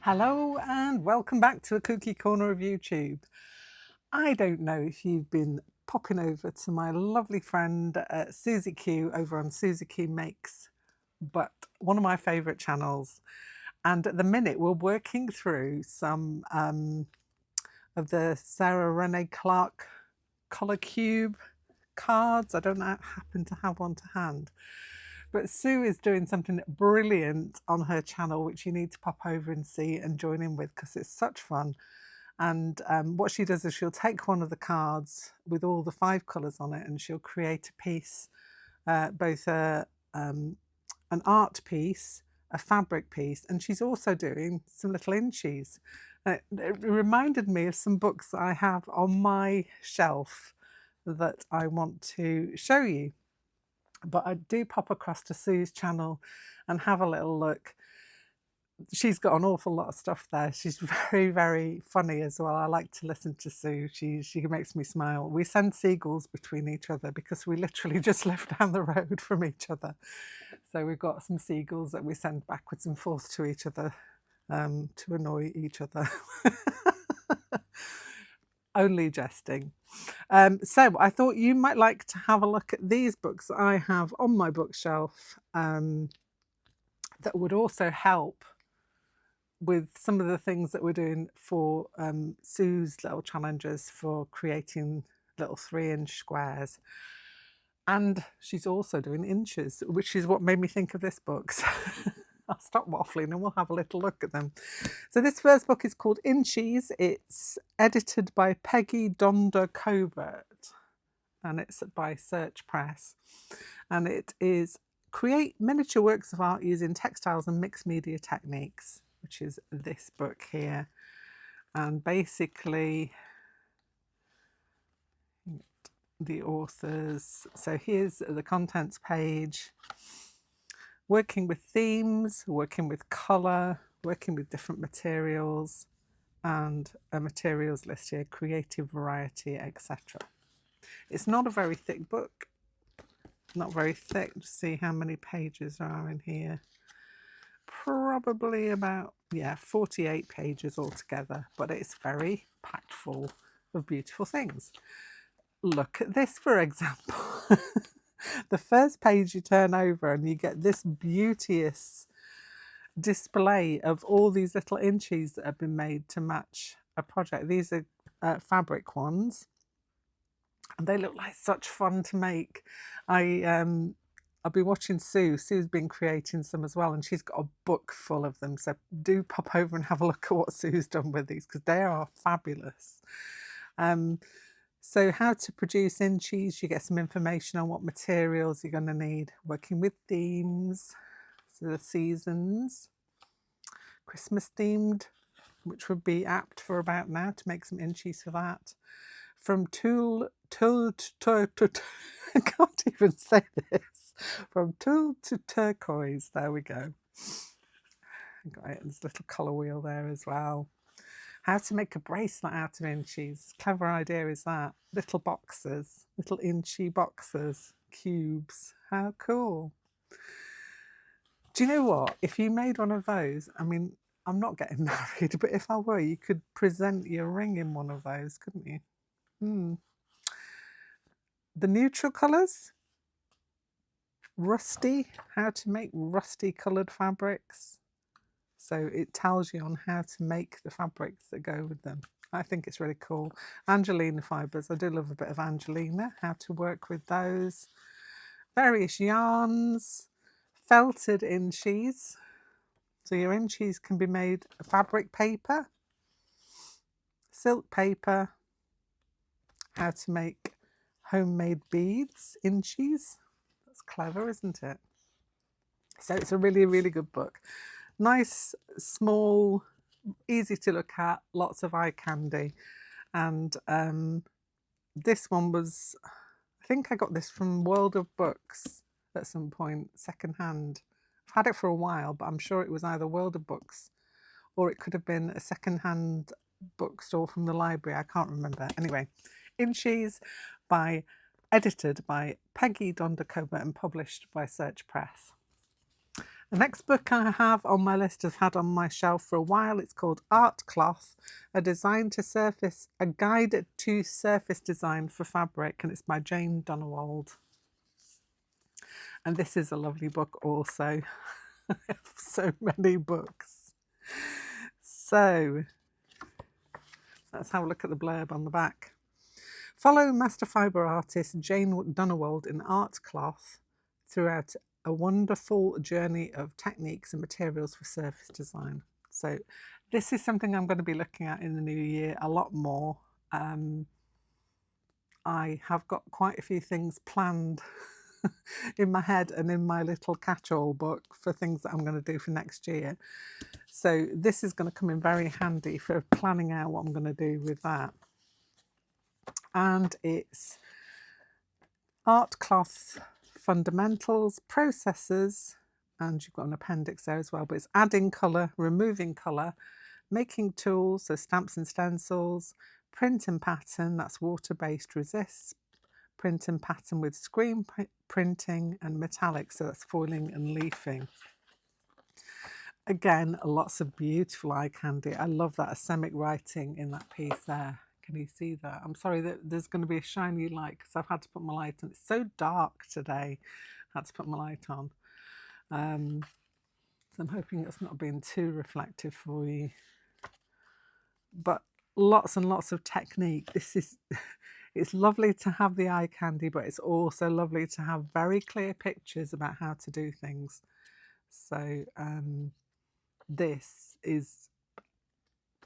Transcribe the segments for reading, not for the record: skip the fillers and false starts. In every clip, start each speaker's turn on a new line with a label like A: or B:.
A: Hello and welcome back to a Kooky corner of YouTube. I don't know if you've been popping over to my lovely friend Susie Q over on SuzieQMakes, but one of my favourite channels. And at the minute we're working through some of the Sarah Renee Clark Color Cube cards. I don't happen to have one to hand. But Sue is doing something brilliant on her channel, which you need to pop over and see and join in with because it's such fun. And what she does is she'll take one of the cards with all the 5 colours on it and she'll create a piece, both an art piece, a fabric piece, and she's also doing some little inchies. It reminded me of some books that I have on my shelf that I want to show you. But I do pop across to Sue's channel and have a little look. She's got an awful lot of stuff there. She's very, very funny as well. I like to listen to Sue. She makes me smile. We send seagulls between each other because we literally just live down the road from each other. So we've got some seagulls that we send backwards and forth to each other to annoy each other. Only jesting. So I thought you might like to have a look at these books that I have on my bookshelf that would also help with some of the things that we're doing for Sue's little challenges for creating little 3-inch squares. And she's also doing inches, which is what made me think of this book. So I'll stop waffling and we'll have a little look at them. So this first book is called Inchies. It's edited by Peggy Donda-Covert and it's by Search Press. And it is Create Miniature Works of Art Using Textiles and Mixed Media Techniques, which is this book here. And basically the authors, so here's the contents page. Working with themes, working with colour, working with different materials, and a materials list here, creative variety, etc. It's not a very thick book, not very thick. Just see how many pages are in here. Probably about, 48 pages altogether, but it's very packed full of beautiful things. Look at this, for example. The first page you turn over and you get this beauteous display of all these little inchies that have been made to match a project. These are fabric ones and they look like such fun to make. I've been watching Sue. Sue's been creating some as well and she's got a book full of them. So do pop over and have a look at what Sue's done with these because they are fabulous. So how to produce inchies, you get some information on what materials you're going to need. Working with themes, so the seasons, Christmas themed, which would be apt for about now to make some inchies for that. From tulle to I can't even say this. From tulle to turquoise, there we go. Got it, there's a little colour wheel there as well. How to make a bracelet out of inchies. Clever idea is that. Little boxes, little inchy boxes, cubes. How cool. Do you know what? If you made one of those, I mean, I'm not getting married, but if I were, you could present your ring in one of those, couldn't you? The neutral colours. Rusty. How to make rusty coloured fabrics. So it tells you on how to make the fabrics that go with them. I think it's really cool. Angelina fibres. I do love a bit of Angelina. How to work with those. Various yarns. Felted inchies. So your inchies can be made of fabric paper, silk paper. How to make homemade beads, inchies. That's clever, isn't it? So it's a really, really good book. Nice, small, easy to look at, lots of eye candy. And this one was, I think I got this from World of Books at some point, secondhand. I've had it for a while, but I'm sure it was either World of Books or it could have been a secondhand bookstore from the library. I can't remember. Anyway, Inchies edited by Peggy Donda-Covert and published by Search Press. The next book I have on my list, I've had on my shelf for a while. It's called Art Cloth, a guide to surface design for fabric, and it's by Jane Dunnewold. And this is a lovely book also. I have so many books. So let's have a look at the blurb on the back. Follow master fibre artist Jane Dunnewold in Art Cloth throughout a wonderful journey of techniques and materials for surface design. So this is something I'm going to be looking at in the new year a lot more. I have got quite a few things planned in my head and in my little catch-all book for things that I'm going to do for next year. So this is going to come in very handy for planning out what I'm going to do with that. And it's Art Cloth Fundamentals, Processes, and you've got an appendix there as well, but it's adding colour, removing colour, making tools, so stamps and stencils, print and pattern, that's water-based resists, print and pattern with screen printing, and metallic, so that's foiling and leafing. Again, lots of beautiful eye candy. I love that asemic writing in that piece there. Can you see that? I'm sorry that there's going to be a shiny light because I've had to put my light on. It's so dark today. I had to put my light on. So I'm hoping it's not being too reflective for you. But lots and lots of technique. It's lovely to have the eye candy, but it's also lovely to have very clear pictures about how to do things. So this is,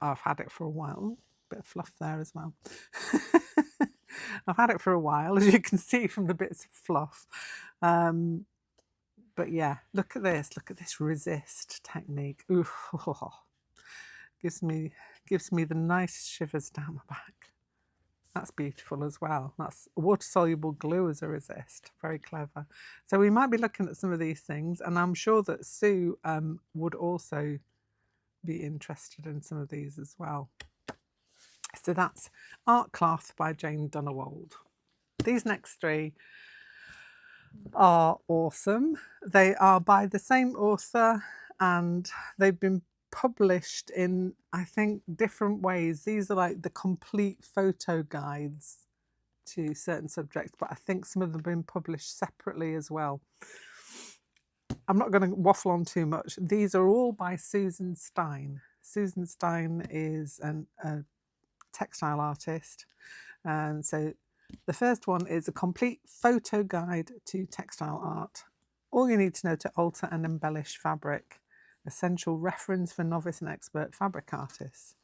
A: I've had it for a while. Bit of fluff there as well. I've had it for a while, as you can see from the bits of fluff. But yeah, look at this resist technique. Ooh, gives me the nice shivers down my back. That's beautiful as well. That's water-soluble glue as a resist. Very clever. So we might be looking at some of these things, and I'm sure that Sue would also be interested in some of these as well. So that's Art Cloth by Jane Dunnewold. These next three are awesome. They are by the same author and they've been published in, I think, different ways. These are like the complete photo guides to certain subjects, but I think some of them have been published separately as well. I'm not going to waffle on too much. These are all by Susan Stein. Susan Stein is a textile artist, and so the first one is a complete photo guide to textile art. All you need to know to alter and embellish fabric. Essential reference for novice and expert fabric artists.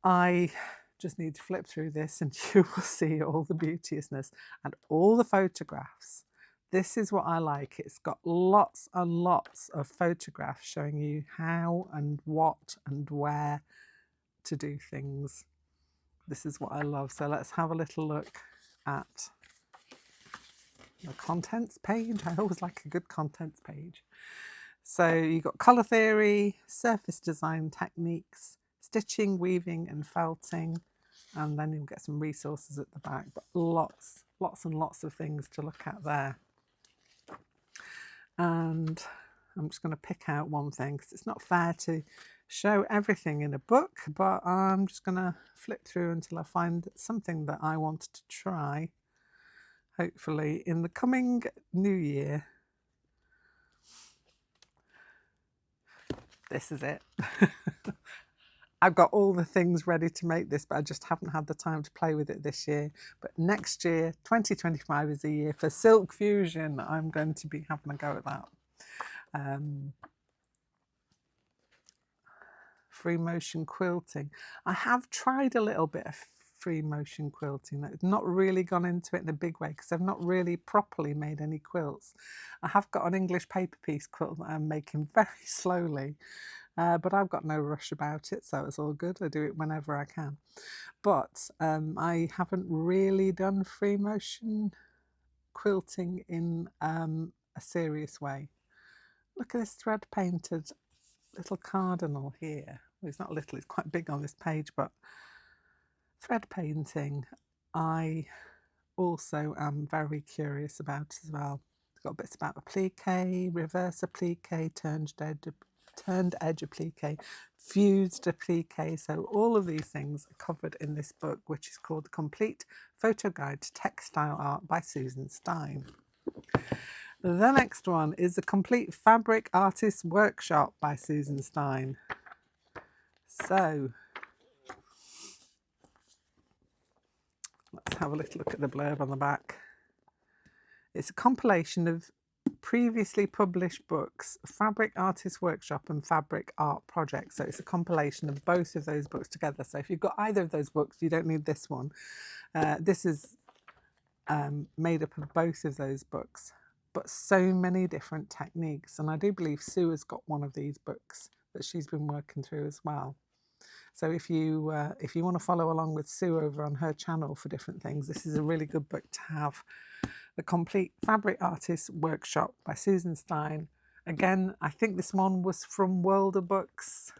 A: I just need to flip through this and you will see all the beauteousness and all the photographs. This is what I like. It's got lots and lots of photographs showing you how and what and where to do things. This is what I love. So let's have a little look at the contents page. I always like a good contents page. So you've got colour theory, surface design techniques, stitching, weaving and felting, and then you'll get some resources at the back, but lots and lots of things to look at there. And I'm just going to pick out one thing because it's not fair to show everything in a book, but I'm just going to flip through until I find something that I want to try, hopefully in the coming new year. This is it. I've got all the things ready to make this, but I just haven't had the time to play with it this year. But next year, 2025 is a year for Silk Fusion. I'm going to be having a go at that. Free motion quilting. I have tried a little bit of free motion quilting. I've not really gone into it in a big way because I've not really properly made any quilts. I have got an English paper piece quilt that I'm making very slowly, but I've got no rush about it, so it's all good. I do it whenever I can. But I haven't really done free motion quilting in a serious way. Look at this thread painted little cardinal here. Well, it's not little, it's quite big on this page, but thread painting I also am very curious about as well. It's got bits about applique, reverse applique, turned edge applique, fused applique. So all of these things are covered in this book, which is called The Complete Photo Guide to Textile Art by Stein. The next one is The Complete Fabric Artist Workshop by Stein. So let's have a little look at the blurb on the back. It's a compilation of previously published books, Fabric Artist Workshop and Fabric Art Project. So it's a compilation of both of those books together. So if you've got either of those books, you don't need this one. This is made up of both of those books, but so many different techniques. And I do believe Sue has got one of these books that she's been working through as well. So if you want to follow along with Sue over on her channel for different things, this is a really good book to have. The Complete Fabric Artist Workshop by Stein. Again, I think this one was from World of Books,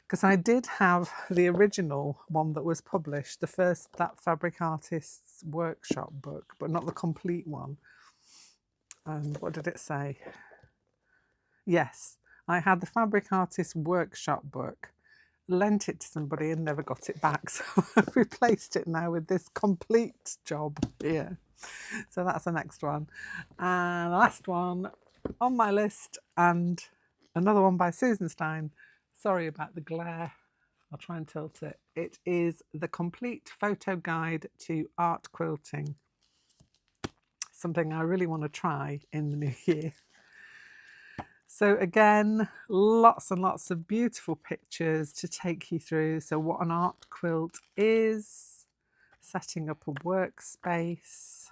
A: because I did have the original one that was published, that Fabric Artists Workshop book, but not the complete one. And what did it say? Yes, I had the Fabric Artists Workshop book, lent it to somebody and never got it back. So I've replaced it now with this complete job here. So that's the next one. And the last one on my list, and another one by Stein. Sorry about the glare. I'll try and tilt it. It is The Complete Photo Guide to Art Quilting. Something I really want to try in the new year. So again, lots and lots of beautiful pictures to take you through. So what an art quilt is, setting up a workspace.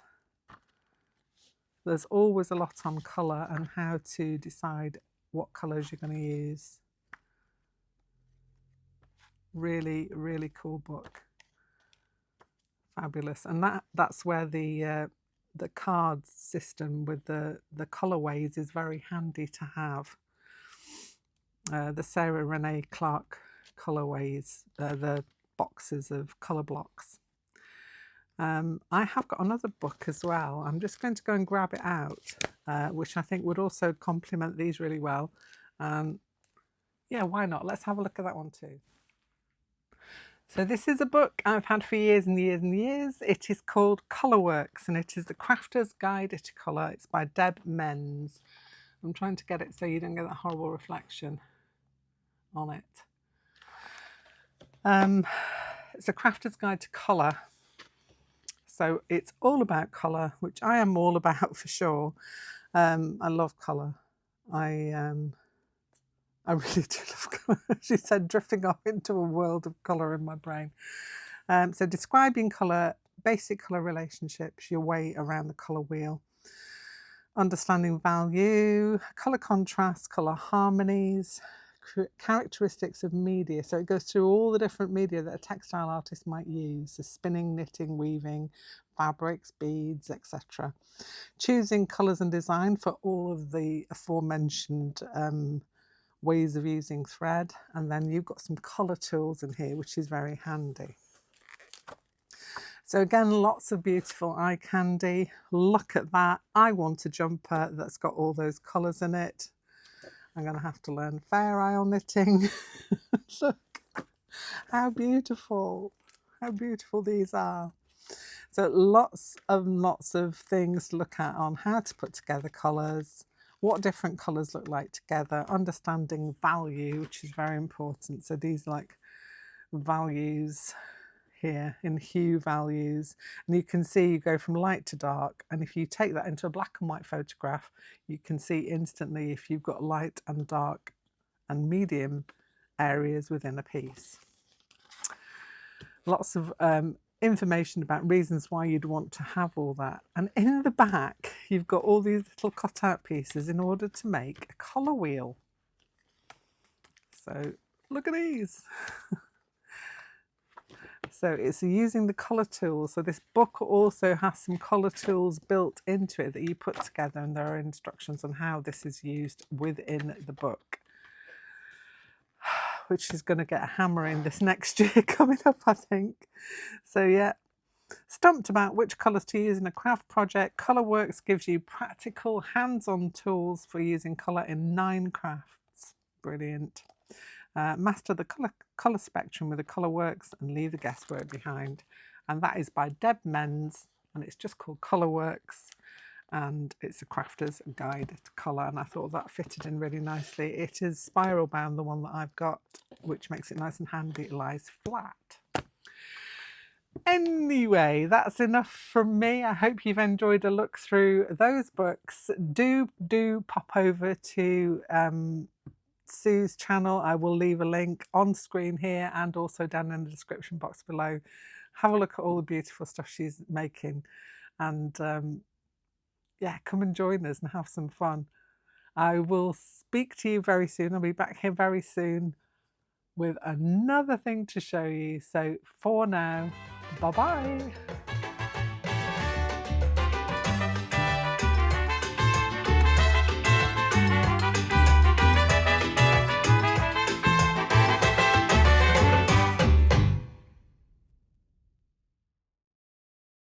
A: There's always a lot on colour and how to decide what colours you're going to use. Really, really cool book. Fabulous. And that's where the card system with the colourways is very handy to have. The Sarah Renee Clark colourways, the boxes of colour blocks. I have got another book as well. I'm just going to go and grab it out, which I think would also complement these really well. Yeah, why not? Let's have a look at that one too. So this is a book I've had for years and years and years. It is called Colourworks, and it is The Crafter's Guide to Colour. It's by Deb Menz. I'm trying to get it so you don't get that horrible reflection on it. It's A Crafter's Guide to Colour. So it's all about colour, which I am all about for sure. I love colour. I really do love colour. She said, drifting off into a world of colour in my brain. So describing colour, basic colour relationships, your way around the colour wheel. Understanding value, colour contrast, colour harmonies, characteristics of media. So it goes through all the different media that a textile artist might use. So spinning, knitting, weaving, fabrics, beads, etc. Choosing colours and design for all of the aforementioned ways of using thread, and then you've got some colour tools in here, which is very handy. So again, lots of beautiful eye candy. Look at that. I want a jumper that's got all those colours in it. I'm going to have to learn Fair Isle knitting. Look how beautiful these are. So lots of things to look at on how to put together colours, what different colours look like together, understanding value, which is very important. So these like values here in hue values, and you can see you go from light to dark, and if you take that into a black and white photograph, you can see instantly if you've got light and dark and medium areas within a piece. Lots of information about reasons why you'd want to have all that. And in the back, you've got all these little cut-out pieces in order to make a colour wheel. So look at these. So it's using the colour tools. So this book also has some colour tools built into it that you put together, and there are instructions on how this is used within the book, which is going to get a hammer in this next year coming up, I think. So yeah, Stumped about which colours to use in a craft project? Colourworks gives you practical hands-on tools for using colour in 9 crafts. Brilliant. Master the colour spectrum with the Colourworks and leave the guesswork behind. And that is by Deb Menz, and it's just called Colourworks, and it's a crafter's guide to colour, and I thought that fitted in really nicely. It is spiral bound, the one that I've got, which makes it nice and handy. It lies flat. Anyway, that's enough from me. I hope you've enjoyed a look through those books. Do pop over to Sue's channel. I will leave a link on screen here and also down in the description box below. Have a look at all the beautiful stuff she's making, and yeah, come and join us and have some fun. I will speak to you very soon. I'll be back here very soon with another thing to show you. So for now, bye bye.